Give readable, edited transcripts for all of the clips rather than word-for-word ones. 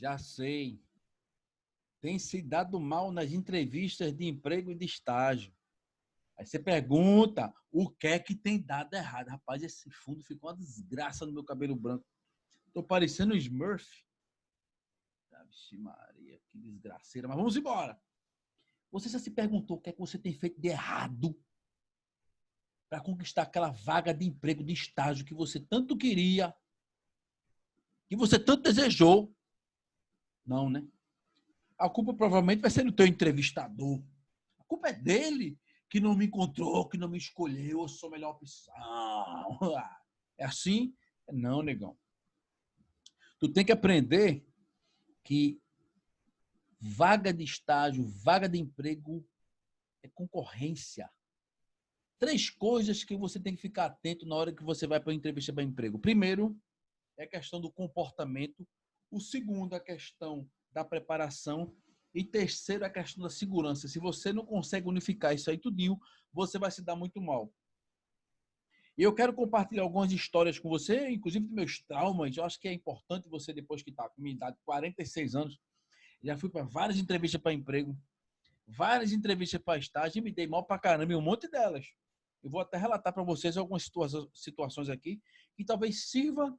Já sei. Tem se dado mal nas entrevistas de emprego e de estágio. Aí você pergunta o que é que tem dado errado. Rapaz, esse fundo ficou uma desgraça no meu cabelo branco. Tô parecendo um Smurf. Vixe Maria, que desgraceira. Mas vamos embora. Você já se perguntou o que é que você tem feito de errado para conquistar aquela vaga de emprego, de estágio que você tanto queria, que você tanto desejou? Não, né? A culpa provavelmente vai ser do teu entrevistador. A culpa é dele que não me encontrou, que não me escolheu, eu sou a melhor opção. É assim? Não, negão. Tu tem que aprender que vaga de estágio, vaga de emprego é concorrência. 3 coisas que você tem que ficar atento na hora que você vai para a entrevista para emprego. Primeiro, é a questão do comportamento. O segundo, a questão da preparação. E terceiro, a questão da segurança. Se você não consegue unificar isso aí tudinho, você vai se dar muito mal. E eu quero compartilhar algumas histórias com você, inclusive dos meus traumas. Eu acho que é importante você, depois que está com minha idade, 46 anos, já fui para várias entrevistas para emprego, várias entrevistas para estágio e me dei mal para caramba em um monte delas. Eu vou até relatar para vocês algumas situações aqui que talvez sirva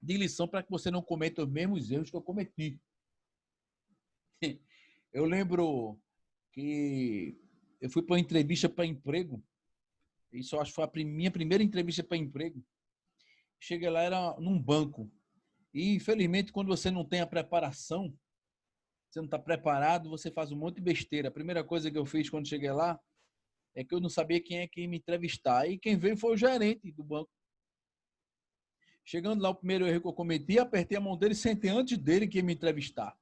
de lição para que você não cometa os mesmos erros que eu cometi. Eu lembro que eu fui para uma entrevista para emprego. Isso eu acho que foi a minha primeira entrevista para emprego. Cheguei lá, era num banco. E, infelizmente, quando você não tem a preparação, você não está preparado, você faz um monte de besteira. A primeira coisa que eu fiz quando cheguei lá é que eu não sabia quem é que ia me entrevistar. E quem veio foi o gerente do banco. Chegando lá, o primeiro erro que eu cometi, apertei a mão dele e sentei antes dele que ia me entrevistar.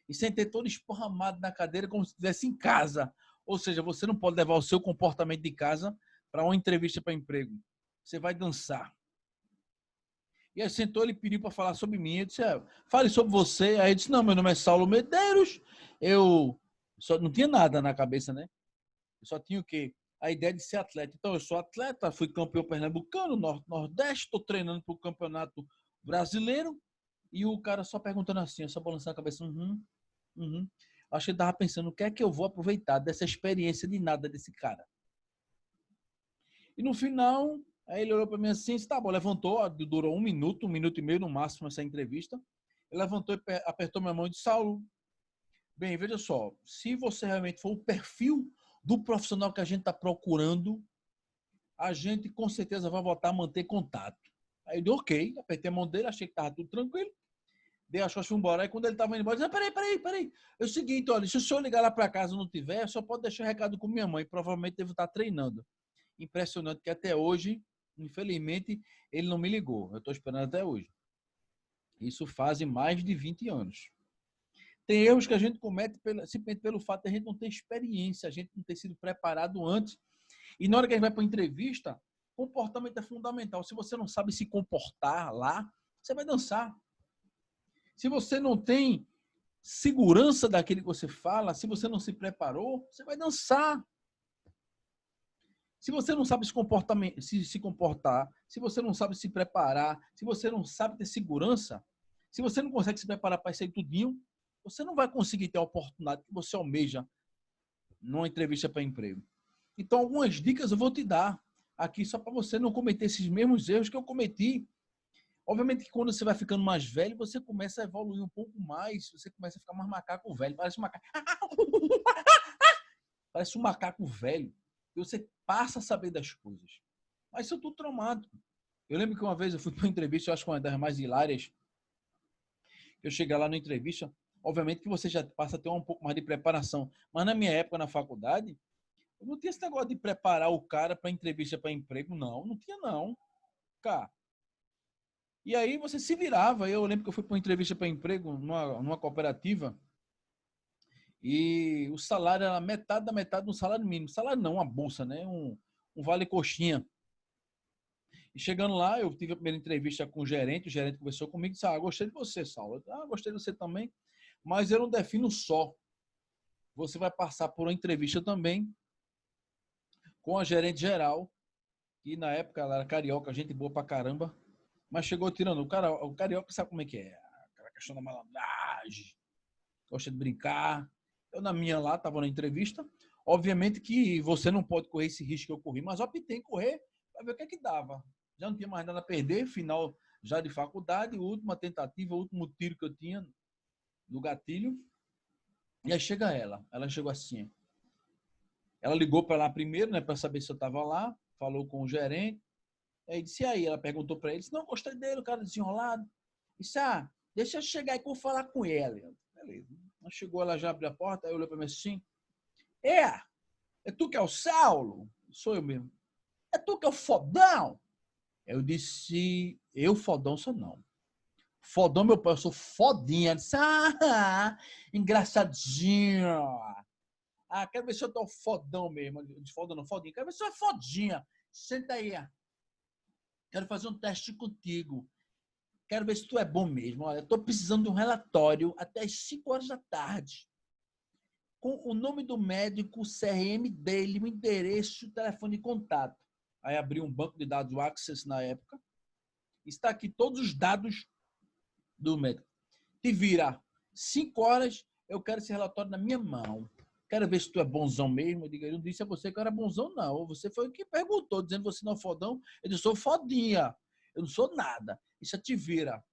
E sentei todo esparramado na cadeira como se estivesse em casa. Ou seja, você não pode levar o seu comportamento de casa para uma entrevista para emprego. Você vai dançar. E aí sentou, ele pediu para falar sobre mim. Eu disse, fale sobre você. Aí ele disse, não, meu nome é Saulo Medeiros. Eu só não tinha nada na cabeça, né? Eu só tinha o quê? A ideia de ser atleta. Então, eu sou atleta, fui campeão pernambucano, Nordeste, estou treinando para o campeonato brasileiro. E o cara só perguntando assim, só balançando a cabeça. Uhum. Acho que ele estava pensando, o que é que eu vou aproveitar dessa experiência de nada desse cara? E no final, aí ele olhou para mim assim, tá bom, levantou, durou um minuto e meio no máximo essa entrevista. Ele levantou e apertou minha mão e disse, Saulo, bem, veja só, se você realmente for o perfil do profissional que a gente está procurando, a gente com certeza vai voltar a manter contato. Aí eu dei ok, apertei a mão dele, achei que estava tudo tranquilo, dei as costas e fui embora. Aí quando ele estava indo embora, eu disse, peraí. É o seguinte, olha, se o senhor ligar lá para casa e não tiver, só pode deixar um recado com minha mãe, provavelmente devo estar treinando. Impressionante que até hoje, infelizmente, ele não me ligou. Eu estou esperando até hoje. Isso faz mais de 20 anos. Tem erros que a gente comete simplesmente pelo fato de a gente não ter experiência, a gente não ter sido preparado antes. E na hora que a gente vai para a entrevista, comportamento é fundamental. Se você não sabe se comportar lá, você vai dançar. Se você não tem segurança daquilo que você fala, se você não se preparou, você vai dançar. Se você não sabe se comportar, se você não sabe se preparar, se você não sabe ter segurança, se você não consegue se preparar para isso aí tudinho, você não vai conseguir ter a oportunidade que você almeja numa entrevista para emprego. Então, algumas dicas eu vou te dar aqui só para você não cometer esses mesmos erros que eu cometi. Obviamente que quando você vai ficando mais velho, você começa a evoluir um pouco mais, você começa a ficar mais macaco velho, parece um macaco. Parece um macaco velho. E você passa a saber das coisas. Mas isso é tudo traumático. Eu lembro que uma vez eu fui para uma entrevista, eu acho que uma das mais hilárias. Eu cheguei lá na entrevista, obviamente que você já passa a ter um pouco mais de preparação. Mas na minha época, na faculdade, eu não tinha esse negócio de preparar o cara para entrevista para emprego, não. Não tinha, não. Cara. E aí você se virava. Eu lembro que eu fui para uma entrevista para emprego numa cooperativa. E o salário era metade da metade do salário mínimo. Salário não, uma bolsa, né? Um vale-coxinha. E chegando lá, eu tive a primeira entrevista com o gerente conversou comigo e disse, gostei de você, Saulo. Gostei de você também, mas eu não defino só. Você vai passar por uma entrevista também com a gerente geral, que na época ela era carioca, gente boa pra caramba, mas chegou tirando. O carioca sabe como é que é? Aquela questão da malandragem, interage, gosta de brincar. Eu, na minha lá, estava na entrevista. Obviamente que você não pode correr esse risco que eu corri, mas optei em correr para ver o que é que dava. Já não tinha mais nada a perder, final já de faculdade, última tentativa, último tiro que eu tinha no gatilho. E aí chega ela chegou assim. Ela ligou para lá primeiro, né, para saber se eu estava lá, falou com o gerente. Aí disse, aí, ela perguntou para ele, disse, não, gostei dele, o cara desenrolado. Disse, deixa eu chegar aí que eu vou falar com ele. Beleza. Ela chegou, ela já abriu a porta, aí olhou para mim assim, é tu que é o Saulo? Sou eu mesmo. É tu que é o fodão? Eu disse, eu fodão sou não. Fodão, meu pai, eu sou fodinha. Ela disse, engraçadinho. Quero ver se eu tô fodão mesmo. Eu disse, fodão não, fodinha. Quero ver se eu é fodinha. Senta aí. Quero fazer um teste contigo. Quero ver se tu é bom mesmo. Olha, eu tô precisando de um relatório até as 5 horas da tarde. Com o nome do médico, o CRM dele, o endereço, o telefone de contato. Aí abri um banco de dados, o Access na época. Está aqui todos os dados do médico. Te vira 5 horas, eu quero esse relatório na minha mão. Quero ver se tu é bonzão mesmo. Eu digo, eu não disse a você que eu era bonzão, não. Você foi o que perguntou, dizendo que você não é fodão. Eu disse, sou fodinha. Eu não sou nada. Isso te vira.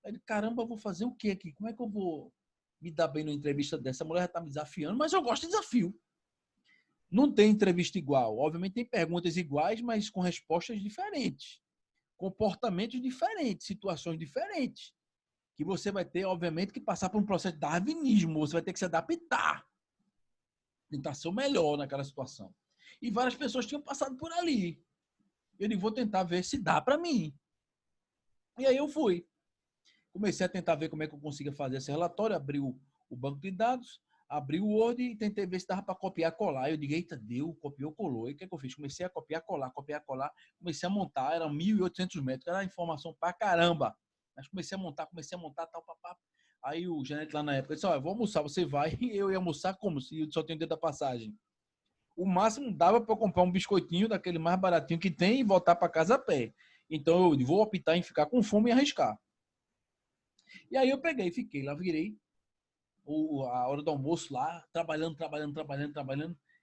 Aí ele, caramba, eu vou fazer o quê aqui? Como é que eu vou me dar bem numa entrevista dessa? A mulher já está me desafiando, mas eu gosto de desafio. Não tem entrevista igual. Obviamente tem perguntas iguais, mas com respostas diferentes. Comportamentos diferentes, situações diferentes. Que você vai ter, obviamente, que passar por um processo de darwinismo. Você vai ter que se adaptar. Tentar ser o melhor naquela situação. E várias pessoas tinham passado por ali. Eu digo, vou tentar ver se dá para mim. E aí eu fui. Comecei a tentar ver como é que eu conseguia fazer esse relatório, abri o banco de dados, abri o Word e tentei ver se dava para copiar e colar. Eu digo, eita, deu, copiou, colou. E o que é que eu fiz? Comecei a copiar, colar, comecei a montar, eram 1.800 metros, era informação pra caramba. Mas comecei a montar, tal, papá. Aí o gerente lá na época disse, eu vou almoçar, você vai. E eu ia almoçar como? Se eu só tenho o dedo da passagem. O máximo dava para eu comprar um biscoitinho daquele mais baratinho que tem e voltar para casa a pé. Então eu vou optar em ficar com fome e arriscar. E aí eu peguei, fiquei lá, virei a hora do almoço lá, trabalhando.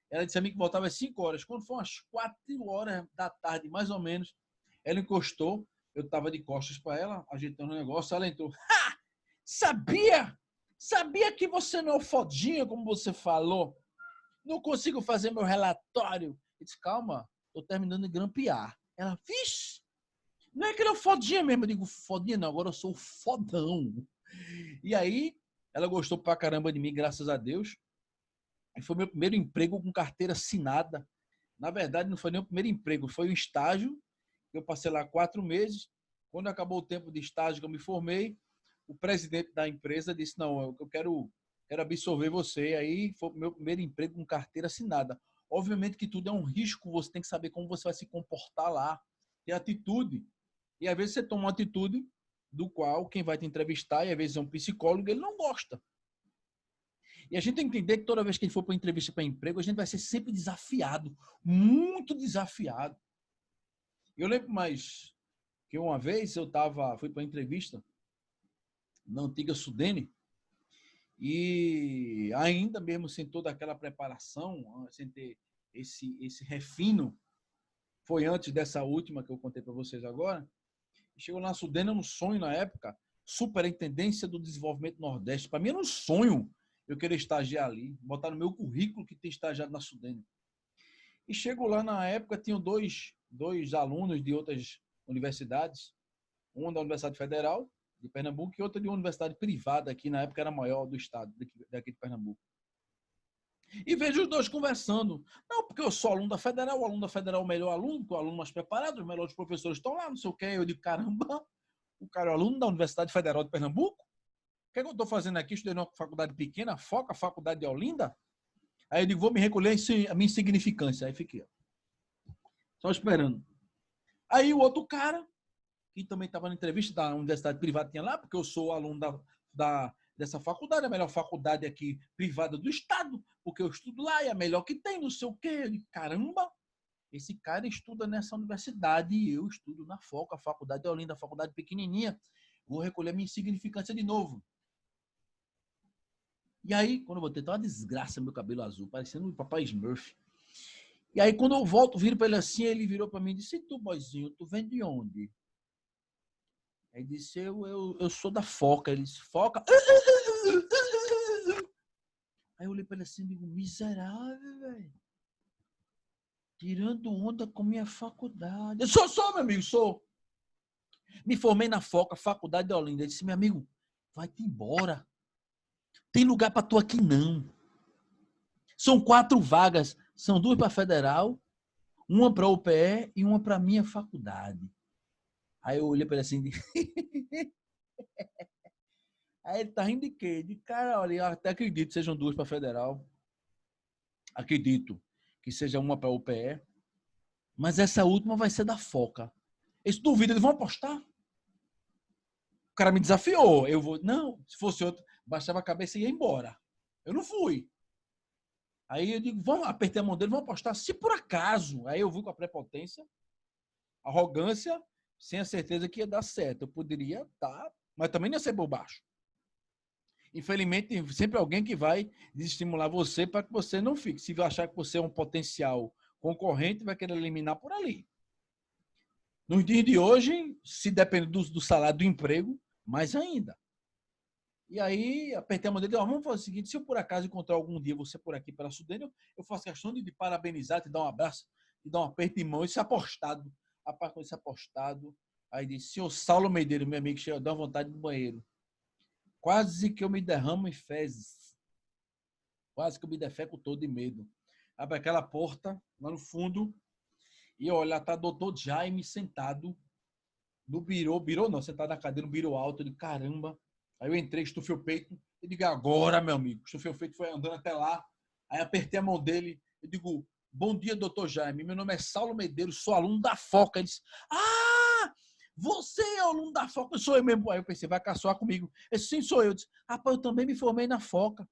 Ela disse a mim que voltava às 5 horas. Quando foi umas 4 horas da tarde, mais ou menos, ela encostou, eu estava de costas para ela, ajeitando o negócio, ela entrou. Sabia? Sabia que você não é o fodinha, como você falou? Não consigo fazer meu relatório. Eu disse, calma, estou terminando de grampear. Ela, vixe, não é que ele é o fodinha mesmo. Eu digo, fodinha não, agora eu sou o fodão. E aí, ela gostou pra caramba de mim, graças a Deus. E foi meu primeiro emprego com carteira assinada. Na verdade, não foi nem o primeiro emprego, foi um estágio. Eu passei lá 4 meses. Quando acabou o tempo de estágio que eu me formei, o presidente da empresa disse, não, eu quero absorver você. Aí foi o meu primeiro emprego com carteira assinada. Obviamente que tudo é um risco, você tem que saber como você vai se comportar lá, ter atitude. E às vezes você toma uma atitude do qual quem vai te entrevistar, e às vezes é um psicólogo, ele não gosta. E a gente tem que entender que toda vez que a gente for para entrevista para emprego, a gente vai ser sempre desafiado, muito desafiado. Eu lembro mais que uma vez eu fui para entrevista na antiga Sudene, e ainda mesmo sem toda aquela preparação, sem ter esse refino, foi antes dessa última que eu contei para vocês agora. Chegou na Sudene, era um sonho na época, Superintendência do Desenvolvimento Nordeste. Para mim era um sonho eu querer estagiar ali, botar no meu currículo que tem estagiado na Sudene. E chego lá na época, tinham dois alunos de outras universidades, um da Universidade Federal de Pernambuco e outro de uma universidade privada aqui, na época era a maior do estado, daqui de Pernambuco. E vejo os dois conversando. Não, porque eu sou aluno da Federal, o aluno da Federal é o melhor aluno, o aluno mais preparado, os melhores professores estão lá, não sei o quê. Eu digo, caramba, o cara é aluno da Universidade Federal de Pernambuco? O que é que eu estou fazendo aqui? Estudei numa faculdade pequena, Foca, Faculdade de Olinda. Aí eu digo, vou me recolher a minha insignificância. Aí fiquei, só esperando. Aí o outro cara, que também estava na entrevista da universidade privada, tinha lá, porque eu sou aluno dessa faculdade, a melhor faculdade aqui privada do estado, porque eu estudo lá e é a melhor que tem, não sei o quê. Eu digo, caramba, esse cara estuda nessa universidade e eu estudo na Foca, a Faculdade de Olinda, a faculdade pequenininha. Vou recolher a minha insignificância de novo. E aí, quando eu voltei, tá uma desgraça meu cabelo azul, parecendo o Papai Smurf. E aí, quando eu volto, viro pra ele assim, ele virou pra mim e disse, e tu, boizinho, tu vem de onde? Aí disse, eu sou da Foca. Ele disse, Foca? Aí eu olhei pra ele assim e digo, miserável, velho. Tirando onda com minha faculdade. Eu sou, meu amigo, sou. Me formei na Foca, Faculdade de Olinda. Ele disse, meu amigo, vai-te embora. Tem lugar pra tu aqui, não. São 4 vagas. São 2 para Federal, uma para UPE e uma para minha faculdade. Aí eu olhei para ele assim, aí ele tá rindo de quê? De cara, olha, eu até acredito que sejam 2 para Federal. Acredito que seja uma para UPE, mas essa última vai ser da Foca. Eles duvidam, eles vão apostar? O cara me desafiou. Eu vou, não, se fosse outro, baixava a cabeça e ia embora. Eu não fui. Aí eu digo, vamos apertar a mão dele, vamos apostar. Se por acaso, aí eu fui com a prepotência, arrogância, sem a certeza que ia dar certo. Eu poderia estar, mas também não ia ser bobacho. Infelizmente, tem sempre alguém que vai desestimular você para que você não fique. Se achar que você é um potencial concorrente, vai querer eliminar por ali. Nos dias de hoje, se depende do salário do emprego, mais ainda. E aí, apertei a mão dele, vamos fazer o seguinte, se eu por acaso encontrar algum dia você por aqui pela Sudene, eu faço questão de parabenizar, te dar um abraço, te dar um aperto de mão, isso é apostado. Rapaz, com isso apostado, aí disse, senhor Saulo Medeiros, meu amigo, chega, dá uma vontade do banheiro. Quase que eu me derramo em fezes. Quase que eu me defeco todo de medo. Abre aquela porta, lá no fundo, e olha, tá doutor Jaime sentado no birô não, sentado na cadeira, no birô alto, eu digo, caramba. Aí eu entrei, estufei o peito, eu digo, agora, meu amigo. Estufei o peito, foi andando até lá, aí apertei a mão dele, eu digo, bom dia, doutor Jaime, meu nome é Saulo Medeiros, sou aluno da Foca. Ele disse, ah, você é aluno da Foca? Sou eu mesmo. Aí eu pensei, vai caçoar comigo. Eu disse, sim, sou eu. Eu disse, rapaz, eu também me formei na Foca.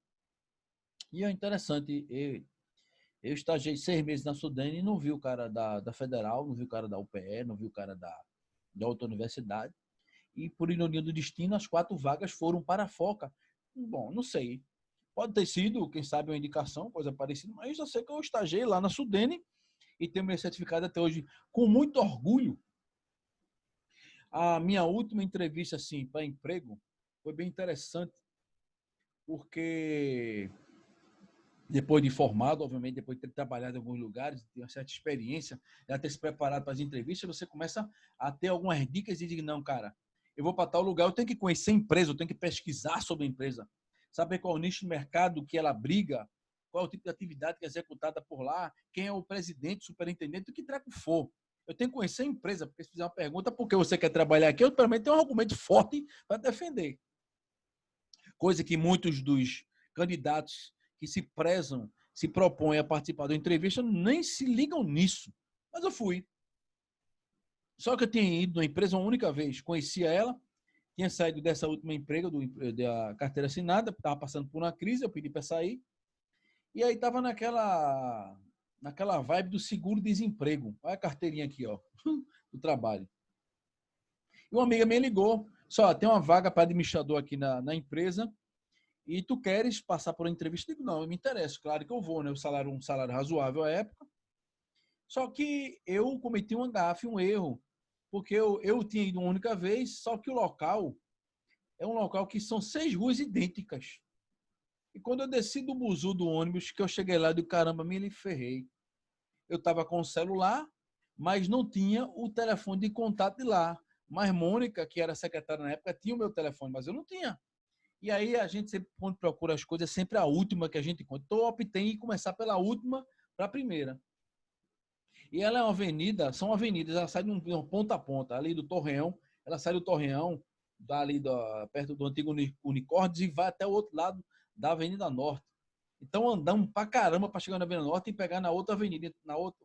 E é interessante, eu estagiei 6 meses na Sudene e não vi o cara da Federal, não vi o cara da UPE, não vi o cara da outra universidade. E, por ironia do destino, as 4 vagas foram para a Foca. Bom, não sei. Pode ter sido, quem sabe, uma indicação, coisa parecida, mas eu sei que eu estagiei lá na Sudene e tenho meu certificado até hoje com muito orgulho. A minha última entrevista assim, para emprego foi bem interessante, porque depois de formado, obviamente, depois de ter trabalhado em alguns lugares, ter uma certa experiência, já ter se preparado para as entrevistas, você começa a ter algumas dicas e diz, não, cara, eu vou para tal lugar, eu tenho que conhecer a empresa, eu tenho que pesquisar sobre a empresa, saber qual é o nicho de mercado que ela briga, qual é o tipo de atividade que é executada por lá, quem é o presidente, superintendente, o que treco for. Eu tenho que conhecer a empresa, porque se fizer uma pergunta, por que você quer trabalhar aqui, eu também tenho um argumento forte para defender. Coisa que muitos dos candidatos que se prezam, se propõem a participar da entrevista, nem se ligam nisso. Mas eu fui. Só que eu tinha ido na empresa uma única vez, conhecia ela, tinha saído dessa última emprego, da carteira assinada, estava passando por uma crise, eu pedi para sair, e aí estava naquela vibe do seguro-desemprego. Olha a carteirinha aqui, ó, do trabalho. E uma amiga me ligou, só tem uma vaga para administrador aqui na empresa, e tu queres passar por uma entrevista? Eu digo, não, eu me interesso, claro que eu vou, né? Um salário razoável à época. Só que eu cometi um gafe, um erro, porque eu tinha ido uma única vez, só que o local é um local que são 6 ruas idênticas. E quando eu desci do buzu do ônibus, que eu cheguei lá, eu digo, caramba, me ferrei. Eu estava com o celular, mas não tinha o telefone de contato de lá. Mas Mônica, que era secretária na época, tinha o meu telefone, mas eu não tinha. E aí a gente sempre, quando procura as coisas, é sempre a última que a gente encontra. Então eu optei em começar pela última para a primeira. E ela é uma avenida, são avenidas, ela sai de um ponta a ponta, ali do Torreão, ela sai do Torreão, dali perto do antigo Unicórnios, e vai até o outro lado da Avenida Norte. Então andamos pra caramba para chegar na Avenida Norte e pegar na outra avenida,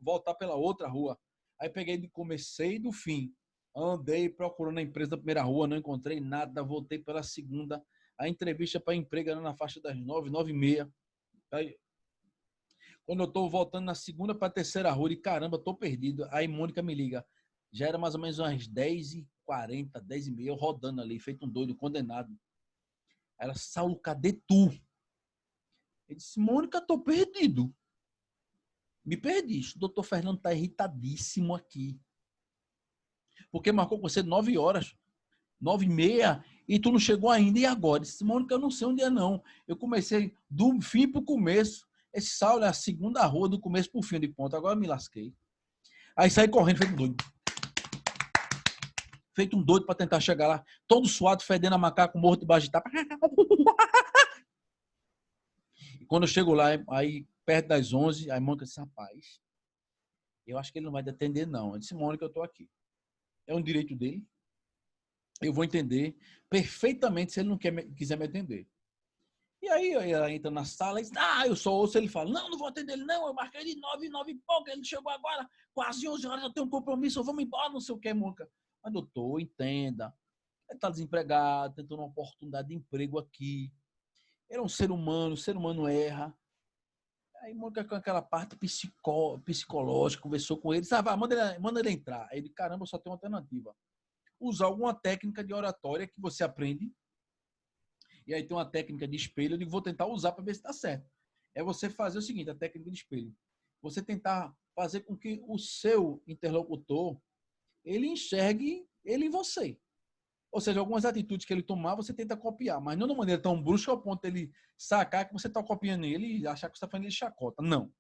voltar pela outra rua. Aí peguei, comecei do fim. Andei procurando a empresa da primeira rua, não encontrei nada, voltei pela segunda. A entrevista para emprego era na faixa das 9, 9h30. Aí, quando eu estou voltando na segunda para a terceira rua, e caramba, estou perdido. Aí Mônica me liga. Já era mais ou menos umas 10h40, 10h30, eu rodando ali, feito um doido, condenado. Ela, Saulo, cadê tu? Ele disse, Mônica, estou perdido. Me perdi. O doutor Fernando está irritadíssimo aqui. Porque marcou com você 9 horas, 9h30, e tu não chegou ainda. E agora? Eu disse, Mônica, eu não sei onde é, não. Eu comecei do fim para o começo. Esse Saulo é a segunda rua do começo para o fim de ponta. Agora eu me lasquei. Aí saí correndo, feito um doido. Feito um doido para tentar chegar lá. Todo suado, fedendo a macaco, morto debaixo de tapa. E quando eu chego lá, aí perto das 11, a Mônica disse, rapaz, eu acho que ele não vai te atender, não. Eu disse, Mônica, eu estou aqui. É um direito dele. Eu vou entender perfeitamente se ele não quiser me atender. E aí ela entra na sala e diz, eu só ouço ele falar, não vou atender ele não, eu marquei de 9 e pouco, ele chegou agora, quase 11 horas, eu tenho um compromisso, eu vou me embora, não sei o que, Mônica. Mas doutor, entenda, ele está desempregado, tentando uma oportunidade de emprego aqui, ele é um ser humano, o ser humano erra. Aí Mônica com aquela parte psicológica, conversou com ele, disse, manda ele entrar. Aí ele, caramba, só tem uma alternativa. Usar alguma técnica de oratória que você aprende. E aí tem uma técnica de espelho, eu digo, vou tentar usar para ver se está certo. É você fazer o seguinte, a técnica de espelho. Você tentar fazer com que o seu interlocutor, ele enxergue ele em você. Ou seja, algumas atitudes que ele tomar, você tenta copiar, mas não de uma maneira tão brusca ao ponto de ele sacar que você está copiando ele e achar que você está fazendo ele chacota. Não.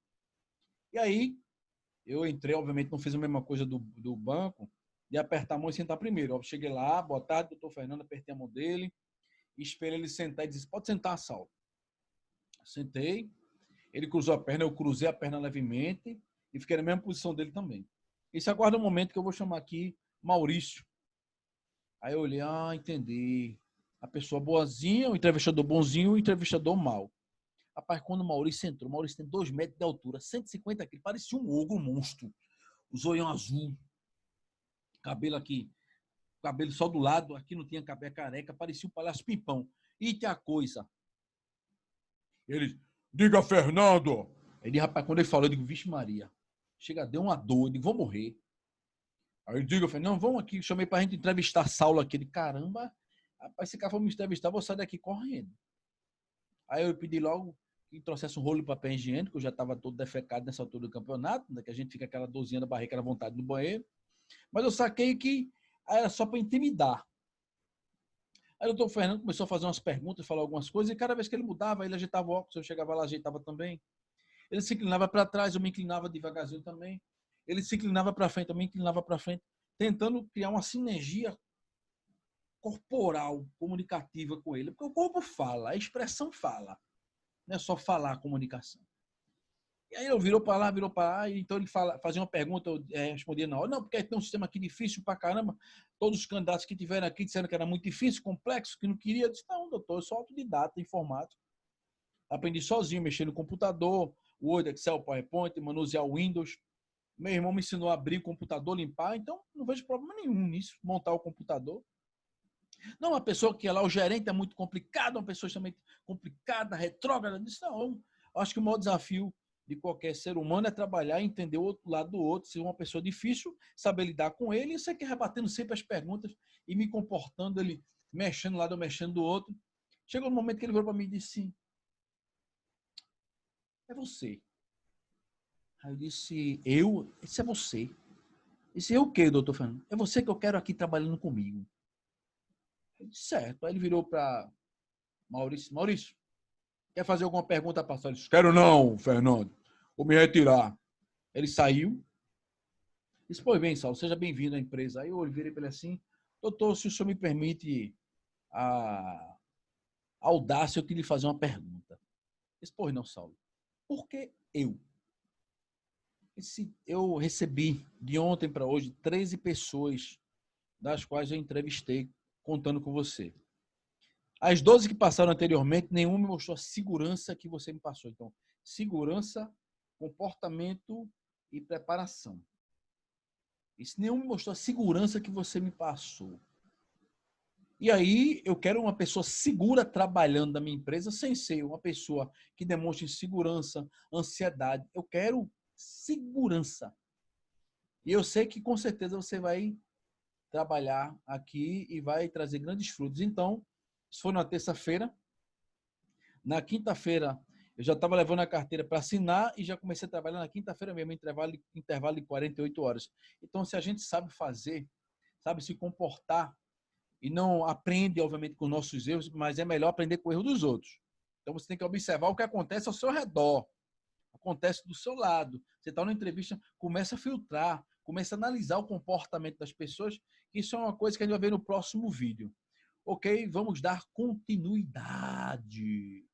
E aí, eu entrei, obviamente, não fiz a mesma coisa do banco, de apertar a mão e sentar primeiro. Eu cheguei lá, boa tarde, doutor Fernando, apertei a mão dele, esperei ele sentar e disse, pode sentar, Saulo. Sentei, ele cruzou a perna, eu cruzei a perna levemente e fiquei na mesma posição dele também. Esse aguarda um momento que eu vou chamar aqui Maurício. Aí eu olhei, entendi. A pessoa boazinha, o entrevistador bonzinho, o entrevistador mau. Rapaz, quando o Maurício entrou, o Maurício tem 2 metros de altura, 150 quilos, parecia um ogro, um monstro. O zoião azul, cabelo aqui, cabelo só do lado, aqui não tinha cabelo careca, parecia um palhaço Pimpão. E tem a coisa. Ele, diga, Fernando. Ele, rapaz, quando ele falou, eu digo, vixe Maria. Chega, deu uma dor, eu digo, vou morrer. Aí ele diga, Fernando, vamos aqui, chamei pra gente entrevistar Saulo aqui. Ele, caramba, rapaz, se cara for me entrevistar, vou sair daqui correndo. Aí eu pedi logo que trouxesse um rolo de papel higiênico, eu já estava todo defecado nessa altura do campeonato, né, que a gente fica aquela dorzinha da barriga, aquela vontade no banheiro. Mas eu saquei que era só para intimidar. Aí o doutor Fernando começou a fazer umas perguntas, falar algumas coisas, e cada vez que ele mudava, ele ajeitava o óculos, eu chegava lá, ajeitava também. Ele se inclinava para trás, eu me inclinava devagarzinho também. Ele se inclinava para frente, eu me inclinava para frente, tentando criar uma sinergia corporal, comunicativa com ele. Porque o corpo fala, a expressão fala. Não é só falar a comunicação. E aí eu virou para lá, e então ele fazia uma pergunta, eu respondia na hora, não, porque tem um sistema aqui difícil pra caramba, todos os candidatos que tiveram aqui disseram que era muito difícil, complexo, que não queria. Eu disse, não, doutor, eu sou autodidata, informático. Aprendi sozinho, mexer no computador, Word, Excel, PowerPoint, manusear o Windows. Meu irmão me ensinou a abrir o computador, limpar, então não vejo problema nenhum nisso, montar o computador. Não, uma pessoa que é lá, o gerente é muito complicado, uma pessoa extremamente complicada, retrógrada, disse, não, eu acho que o maior desafio de qualquer ser humano é trabalhar e entender o outro lado do outro, ser uma pessoa difícil, saber lidar com ele, e você que rebatendo sempre as perguntas e me comportando, ele mexendo do lado, eu mexendo do outro. Chegou no momento que ele virou para mim e disse, é você. Aí eu disse, eu? Esse é você. Eu disse, eu o quê, doutor Fernando? É você que eu quero aqui trabalhando comigo. Eu disse, certo. Aí ele virou para Maurício, quer fazer alguma pergunta para a disse, quero não, Fernando. Vou me retirar. Ele saiu. Disse, pois bem, Saulo, seja bem-vindo à empresa. Aí eu virei para ele assim, doutor, se o senhor me permite a audácia, eu queria lhe fazer uma pergunta. Disse, pois não, Saulo. Por que eu? Eu recebi de ontem para hoje 13 pessoas, das quais eu entrevistei, contando com você. As 12 que passaram anteriormente, nenhuma me mostrou a segurança que você me passou. Então, segurança, comportamento e preparação. Isso nenhum me mostrou a segurança que você me passou. E aí, eu quero uma pessoa segura trabalhando na minha empresa, sem ser uma pessoa que demonstre insegurança, ansiedade. Eu quero segurança. E eu sei que, com certeza, você vai trabalhar aqui e vai trazer grandes frutos. Então, isso foi na terça-feira. Na quinta-feira, Eu já estava levando a carteira para assinar e já comecei a trabalhar na quinta-feira mesmo, intervalo de 48 horas. Então, se a gente sabe fazer, sabe se comportar e não aprende, obviamente, com nossos erros, mas é melhor aprender com o erro dos outros. Então, você tem que observar o que acontece ao seu redor, acontece do seu lado. Você está numa entrevista, começa a filtrar, começa a analisar o comportamento das pessoas. Isso é uma coisa que a gente vai ver no próximo vídeo. Ok? Vamos dar continuidade.